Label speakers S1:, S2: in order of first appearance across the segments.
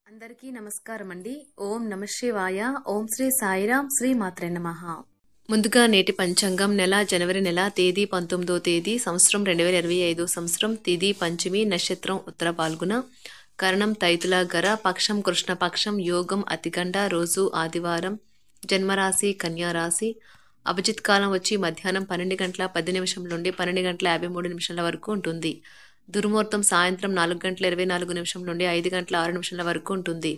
S1: అందరికీ నమస్కారం అండి. ఓం నమ శివాయ. ఓం శ్రీ సాయిరాం. శ్రీ మాత్రే నమః. ముందుగా నేటి పంచాంగం నెల జనవరి నెల తేదీ 19వ తేదీ సంవత్సరం 2025 సంవత్సరం తిథి పంచమి నక్షత్రం ఉత్తర పాల్గొన కరణం తైతుల గర పక్షం కృష్ణపక్షం యోగం అతిగండ రోజు ఆదివారం జన్మరాశి కన్యా రాశి అభిజిత్ కాలం వచ్చి మధ్యాహ్నం 12 గంటల 10 నిమిషం నుండి 12 గంటల 53 నిమిషాల వరకు ఉంటుంది. దుర్ముహూర్తం సాయంత్రం 4 గంటల 24 నిమిషం నుండి 5 గంటల 6 నిమిషాల వరకు ఉంటుంది.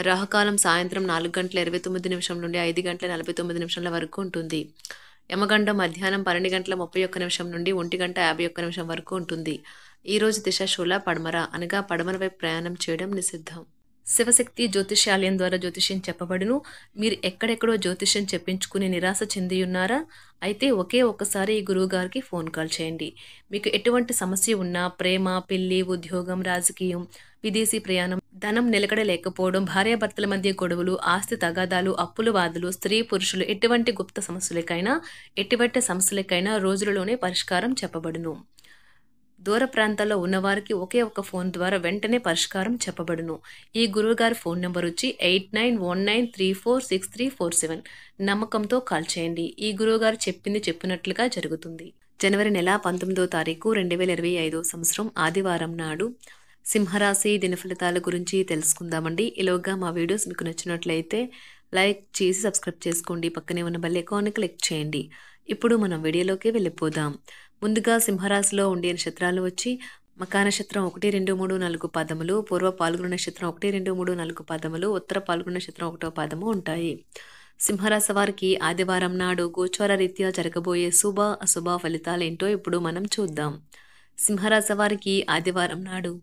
S1: రాహుకాలం సాయంత్రం 4 గంటల 29 నిమిషం నుండి 5 గంటల 49 నిమిషాల వరకు ఉంటుంది. యమగండం మధ్యాహ్నం 12 గంటల 31 నిమిషం నుండి 1 గంట 51 నిమిషం వరకు ఉంటుంది. ఈ రోజు దిశ శూల పడమర అనగా పడమర వైపు ప్రయాణం చేయడం నిషిద్ధం. శివశక్తి జ్యోతిష్యాలయం ద్వారా జ్యోతిష్యం చెప్పబడును. మీరు ఎక్కడెక్కడో జ్యోతిష్యం చెప్పించుకుని నిరాశ చెందియున్నారా? అయితే ఒకే ఒక్కసారి ఈ గురువు గారికి ఫోన్ కాల్ చేయండి. మీకు ఎటువంటి సమస్య ఉన్నా ప్రేమ, పెళ్లి, ఉద్యోగం, రాజకీయం, విదేశీ ప్రయాణం, ధనం నిలకడ లేకపోవడం, భార్యాభర్తల మధ్య గొడవలు, ఆస్తి తగాదాలు, అప్పుల బాధలు, స్త్రీ పురుషులు ఎటువంటి గుప్త సమస్యలకైనా రోజులలోనే పరిష్కారం చెప్పబడును. దూర ప్రాంతాల్లో ఉన్నవారికి ఒకే ఒక ఫోన్ ద్వారా వెంటనే పరిష్కారం చెప్పబడును. ఈ గురువుగారి ఫోన్ నెంబర్ వచ్చి 8919346347. నమ్మకంతో కాల్ చేయండి. ఈ గురువుగారు చెప్పింది చెప్పినట్లుగా జరుగుతుంది. జనవరి నెల 19వ తారీఖు 2025 సంవత్సరం ఆదివారం నాడు సింహరాశి దిన ఫలితాల గురించి తెలుసుకుందామండి. ఈలోగా మా వీడియోస్ మీకు నచ్చినట్లయితే లైక్ చేసి సబ్స్క్రైబ్ చేసుకోండి. పక్కనే ఉన్న బెల్ ఐకాన్ని క్లిక్ చేయండి. ఇప్పుడు మనం వీడియోలోకి వెళ్ళిపోదాం. ముందుగా సింహరాశిలో ఉండే నక్షత్రాలు వచ్చి మకా నక్షత్రం 1, 2, 3, 4 పాదములు, పూర్వ పాల్గొన నక్షత్రం 1, 2, 3, 4 పాదములు, ఉత్తర పాల్గొన నక్షత్రం 1వ పాదము ఉంటాయి. సింహరాశి వారికి ఆదివారం నాడు గోచార రీత్యా జరగబోయే శుభ అశుభ ఫలితాలు ఏంటో ఇప్పుడు మనం చూద్దాం. సింహరాశి వారికి ఆదివారం నాడు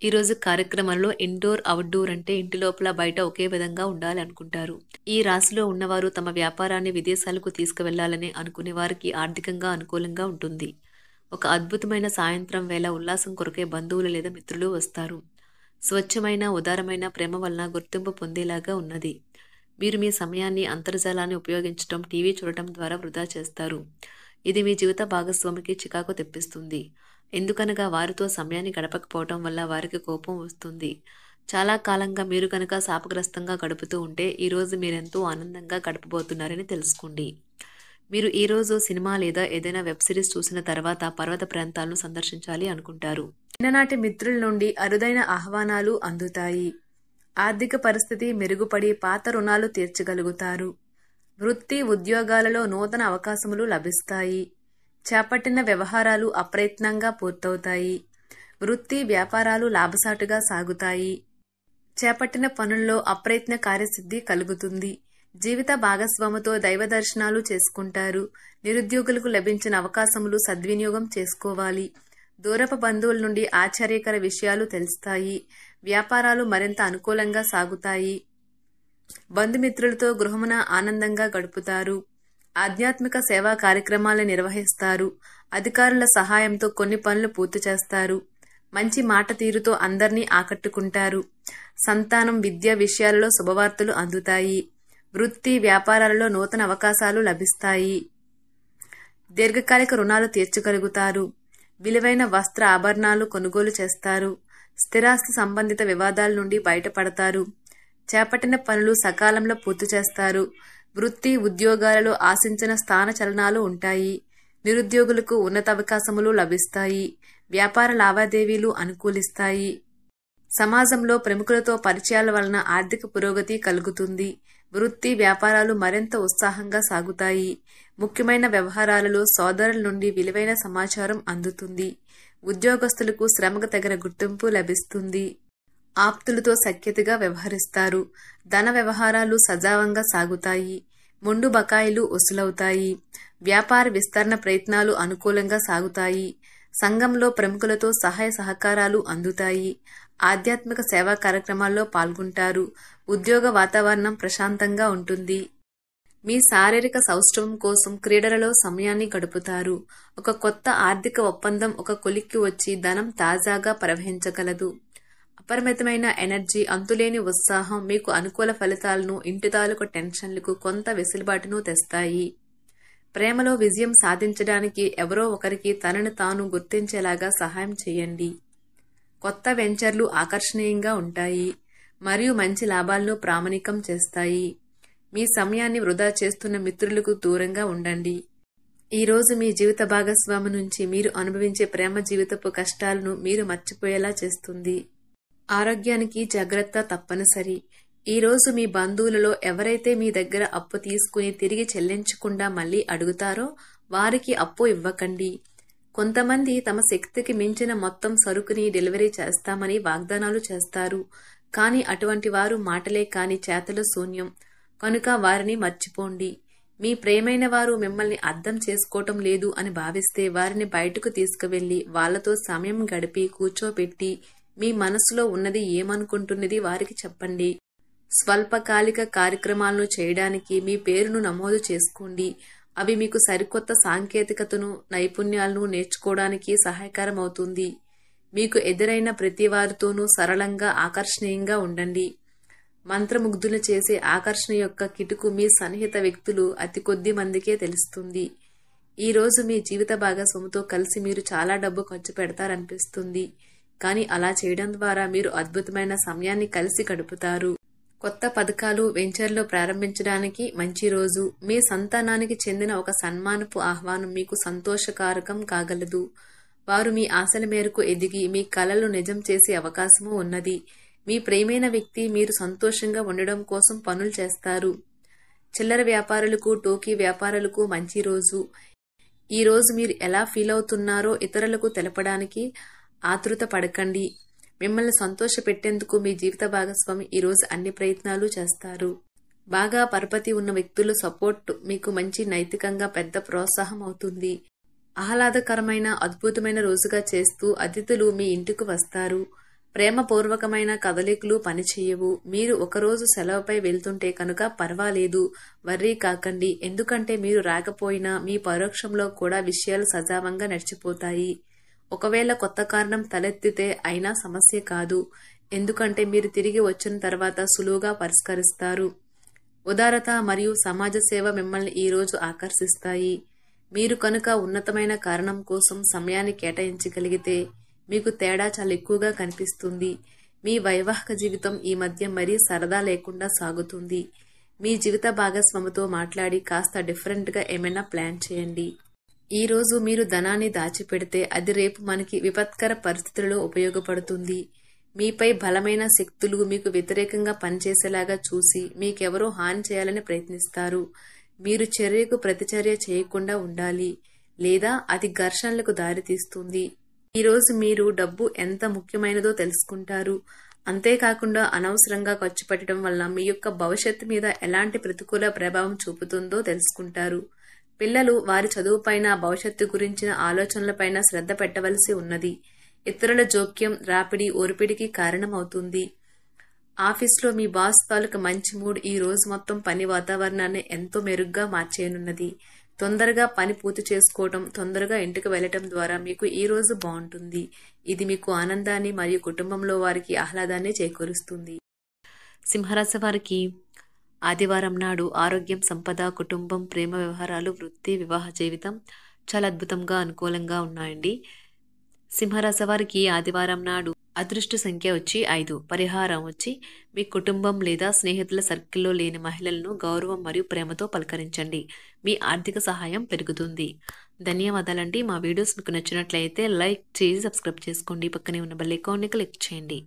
S1: ఈరోజు కార్యక్రమంలో ఇండోర్ అవుట్డోర్ అంటే ఇంటి లోపల బయట ఒకే విధంగా ఉండాలి అనుకుంటారు. ఈ రాశిలో ఉన్నవారు తమ వ్యాపారాన్ని విదేశాలకు తీసుకువెళ్లాలని అనుకునే వారికి ఆర్థికంగా అనుకూలంగా ఉంటుంది. ఒక అద్భుతమైన సాయంత్రం వేళ ఉల్లాసం కొరకే బంధువులు లేదా మిత్రులు వస్తారు. స్వచ్ఛమైన ఉదారమైన ప్రేమ వలన గుర్తింపు పొందేలాగా ఉన్నది. మీరు మీ సమయాన్ని అంతర్జాలాన్ని ఉపయోగించడం, టీవీ చూడటం ద్వారా వృధా చేస్తారు. ఇది మీ జీవిత భాగస్వామికి చికాకు తెప్పిస్తుంది. ఎందుకనగా వారితో సమయాన్ని గడపకపోవడం వల్ల వారికి కోపం వస్తుంది. చాలా కాలంగా మీరు కనుక శాపగ్రస్తంగా గడుపుతూ ఉంటే ఈరోజు మీరెంతో ఆనందంగా గడపబోతున్నారని తెలుసుకోండి. మీరు ఈరోజు సినిమా లేదా ఏదైనా వెబ్ సిరీస్ చూసిన తర్వాత పర్వత ప్రాంతాలను సందర్శించాలి అనుకుంటారు. చిన్ననాటి మిత్రుల నుండి అరుదైన ఆహ్వానాలు అందుతాయి. ఆర్థిక పరిస్థితి మెరుగుపడి పాత రుణాలు తీర్చగలుగుతారు. వృత్తి ఉద్యోగాలలో నూతన అవకాశములు లభిస్తాయి. చేపట్టిన వ్యవహారాలు అప్రయత్నంగా పూర్తవుతాయి. వృత్తి వ్యాపారాలు లాభసాటుగా సాగుతాయి. చేపట్టిన పనుల్లో అప్రయత్న కార్యసిద్ధి కలుగుతుంది. జీవిత భాగస్వామితో దైవ దర్శనాలు చేసుకుంటారు. నిరుద్యోగులకు లభించిన అవకాశములు సద్వినియోగం చేసుకోవాలి. దూరపు బంధువుల నుండి ఆశ్చర్యకర విషయాలు తెలుస్తాయి. వ్యాపారాలు మరింత అనుకూలంగా సాగుతాయి. బంధుమిత్రులతో గృహమున ఆనందంగా గడుపుతారు. ఆధ్యాత్మిక సేవా కార్యక్రమాలు నిర్వహిస్తారు. అధికారుల సహాయంతో కొన్ని పనులు పూర్తి చేస్తారు. మంచి మాట తీరుతో అందరినీ ఆకట్టుకుంటారు. సంతానం, విద్య విషయాలలో శుభవార్తలు అందుతాయి. వృత్తి వ్యాపారాలలో నూతన అవకాశాలు లభిస్తాయి. దీర్ఘకాలిక రుణాలు తీర్చగలుగుతారు. విలువైన వస్త్ర ఆభరణాలు కొనుగోలు చేస్తారు. స్థిరాస్తి సంబంధిత వివాదాల నుండి బయటపడతారు. చేపట్టిన పనులు సకాలంలో పూర్తి చేస్తారు. వృత్తి ఉద్యోగాలలో ఆశించిన స్థాన చలనాలు ఉంటాయి. నిరుద్యోగులకు ఉన్నత అవకాశములు లభిస్తాయి. వ్యాపార లావాదేవీలు అనుకూలిస్తాయి. సమాజంలో ప్రముఖులతో పరిచయాల వలన ఆర్థిక పురోగతి కలుగుతుంది. వృత్తి వ్యాపారాలు మరింత ఉత్సాహంగా సాగుతాయి. ముఖ్యమైన వ్యవహారాలలో సోదరుల నుండి విలువైన సమాచారం అందుతుంది. ఉద్యోగస్తులకు శ్రమకు తగిన గుర్తింపు లభిస్తుంది. ఆప్తులతో సఖ్యతగా వ్యవహరిస్తారు. ధన వ్యవహారాలు సజావంగా సాగుతాయి. మొండు బకాయిలు వసూలవుతాయి. వ్యాపార విస్తరణ ప్రయత్నాలు అనుకూలంగా సాగుతాయి. సంఘంలో ప్రముఖులతో సహాయ సహకారాలు అందుతాయి. ఆధ్యాత్మిక సేవా కార్యక్రమాల్లో పాల్గొంటారు. ఉద్యోగ వాతావరణం ప్రశాంతంగా ఉంటుంది. మీ శారీరక సౌష్ఠవం కోసం క్రీడలలో సమయాన్ని గడుపుతారు. ఒక కొత్త ఆర్థిక ఒప్పందం ఒక కొలిక్కి వచ్చి ధనం తాజాగా ప్రవహించగలదు. అపరిమితమైన ఎనర్జీ, అంతులేని ఉత్సాహం మీకు అనుకూల ఫలితాలను, ఇంటి తాలూకు టెన్షన్లకు కొంత వెసులుబాటును తెస్తాయి. ప్రేమలో విజయం సాధించడానికి ఎవరో ఒకరికి తనను తాను గుర్తించేలాగా సహాయం చేయండి. కొత్త వెంచర్లు ఆకర్షణీయంగా ఉంటాయి. మరియు మంచి లాభాలను ప్రామాణికం చేస్తాయి. మీ సమయాన్ని వృధా చేస్తున్న మిత్రులకు దూరంగా ఉండండి. ఈరోజు మీ జీవిత భాగస్వామి నుంచి మీరు అనుభవించే ప్రేమ జీవితపు కష్టాలను మీరు మర్చిపోయేలా చేస్తుంది. ఆరోగ్యానికి జాగ్రత్త తప్పనిసరి. ఈరోజు మీ బంధువులలో ఎవరైతే మీ దగ్గర అప్పు తీసుకుని తిరిగి చెల్లించకుండా మళ్ళీ అడుగుతారో వారికి అప్పు ఇవ్వకండి. కొంతమంది తమ శక్తికి మించిన మొత్తం సరుకుని డెలివరీ చేస్తామని వాగ్దానాలు చేస్తారు. కానీ అటువంటి వారు మాటలే కాని చేతలు శూన్యం. కనుక వారిని మర్చిపోండి. మీ ప్రేమైన వారు మిమ్మల్ని అర్థం చేసుకోవటం లేదు అని భావిస్తే వారిని బయటకు తీసుకువెళ్లి వాళ్లతో సమయం గడిపి కూర్చోబెట్టి మీ మనసులో ఉన్నది ఏమనుకుంటున్నది వారికి చెప్పండి. స్వల్పకాలిక కార్యక్రమాలను చేయడానికి మీ పేరును నమోదు చేసుకోండి. అవి మీకు సరికొత్త సాంకేతికతను, నైపుణ్యాలను నేర్చుకోవడానికి సహాయకరం అవుతుంది. మీకు ఎదురైన ప్రతి వారితోనూ సరళంగా, ఆకర్షణీయంగా ఉండండి. మంత్రముగ్ధులు చేసే ఆకర్షణ యొక్క కిటుకు మీ సన్నిహిత వ్యక్తులు అతి కొద్ది మందికే తెలుస్తుంది. ఈరోజు మీ జీవిత భాగస్వామితో కలిసి మీరు చాలా డబ్బు ఖర్చు పెడతారనిపిస్తుంది. కానీ అలా చేయడం ద్వారా మీరు అద్భుతమైన సమయాన్ని కలిసి గడుపుతారు. కొత్త పథకాలు, వెంచర్లు ప్రారంభించడానికి మంచి రోజు. మీ సంతానానికి చెందిన ఒక సన్మానపు ఆహ్వానం మీకు సంతోషకారకం కాగలదు. వారు మీ ఆశల మేరకు ఎదిగి మీ కలలు నిజం చేసే అవకాశము ఉన్నది. మీ ప్రేమైన వ్యక్తి మీరు సంతోషంగా ఉండడం కోసం పనులు చేస్తారు. చిల్లర వ్యాపారులకు, టోకీ వ్యాపారులకు మంచి రోజు. ఈ రోజు మీరు ఎలా ఫీల్ అవుతున్నారో ఇతరులకు తెలపడానికి ఆతృత పడకండి. మిమ్మల్ని సంతోష పెట్టేందుకు మీ జీవిత భాగస్వామి ఈరోజు అన్ని ప్రయత్నాలు చేస్తారు. బాగా పరపతి ఉన్న వ్యక్తుల సపోర్ట్ మీకు మంచి నైతికంగా పెద్ద ప్రోత్సాహం అవుతుంది. ఆహ్లాదకరమైన, అద్భుతమైన రోజుగా చేస్తూ అతిథులు మీ ఇంటికి వస్తారు. ప్రేమపూర్వకమైన కదలికలు పనిచేయవు. మీరు ఒకరోజు సెలవుపై వెళ్తుంటే కనుక పర్వాలేదు, వర్రీ కాకండి. ఎందుకంటే మీరు రాకపోయినా మీ పరోక్షంలో కూడా విషయాలు సజావంగా నడిచిపోతాయి. ఒకవేళ కొత్త కారణం తలెత్తితే అయినా సమస్య కాదు. ఎందుకంటే మీరు తిరిగి వచ్చిన తర్వాత సులువుగా పరిష్కరిస్తారు. ఉదారత మరియు సమాజ సేవ మిమ్మల్ని ఈరోజు ఆకర్షిస్తాయి. మీరు కనుక ఉన్నతమైన కారణం కోసం సమయాన్ని కేటాయించగలిగితే మీకు తేడా చాలా ఎక్కువగా కనిపిస్తుంది. మీ వైవాహిక జీవితం ఈ మధ్య మరీ సరదా లేకుండా సాగుతుంది. మీ జీవిత భాగస్వామితో మాట్లాడి కాస్త డిఫరెంట్గా ఏమైనా ప్లాన్ చేయండి. ఈ రోజు మీరు ధనాన్ని దాచిపెడితే అది రేపు మనకి విపత్కర పరిస్థితులలో ఉపయోగపడుతుంది. మీపై బలమైన శక్తులు మీకు వ్యతిరేకంగా పనిచేసేలాగా చూసి మీకెవరో హాని చేయాలని ప్రయత్నిస్తారు. మీరు చర్యకు ప్రతిచర్య చేయకుండా ఉండాలి, లేదా అది ఘర్షణలకు దారితీస్తుంది. ఈరోజు మీరు డబ్బు ఎంత ముఖ్యమైనదో తెలుసుకుంటారు. అంతేకాకుండా అనవసరంగా ఖర్చు పెట్టడం వల్ల మీ యొక్క భవిష్యత్తు మీద ఎలాంటి ప్రతికూల ప్రభావం చూపుతుందో తెలుసుకుంటారు. పిల్లలు వారి చదువుపైన, భవిష్యత్తు గురించిన ఆలోచనలపైన శ్రద్ధ పెట్టవలసి ఉన్నది. ఇతరుల జోక్యం, రాపిడి, ఒరిపిడికి కారణమవుతుంది. ఆఫీస్లో మీ బాస్ తాలూకు మంచి మూడ్ ఈ రోజు మొత్తం పని వాతావరణాన్ని ఎంతో మెరుగ్గా మార్చేయనున్నది. తొందరగా పని పూర్తి చేసుకోవటం, తొందరగా ఇంటికి వెళ్లటం ద్వారా మీకు ఈ రోజు బాగుంటుంది. ఇది మీకు ఆనందాన్ని మరియు కుటుంబంలో వారికి ఆహ్లాదాన్ని చేకూరుస్తుంది. సింహరాశి వారికి ఆదివారం నాడు ఆరోగ్యం, సంపద, కుటుంబం, ప్రేమ వ్యవహారాలు, వృత్తి, వివాహ జీవితం చాలా అద్భుతంగా, అనుకూలంగా ఉన్నాయండి. సింహరాశి వారికి ఆదివారం నాడు అదృష్ట సంఖ్య వచ్చి 5. పరిహారం వచ్చి మీ కుటుంబం లేదా స్నేహితుల సర్కిల్లో లేని మహిళలను గౌరవం మరియు ప్రేమతో పలకరించండి. మీ ఆర్థిక సహాయం పెరుగుతుంది. ధన్యవాదాలండి. మా వీడియోస్ మీకు నచ్చినట్లయితే లైక్ చేసి సబ్స్క్రైబ్ చేసుకోండి. పక్కనే ఉన్న బెల్ ఐకాన్ని క్లిక్ చేయండి.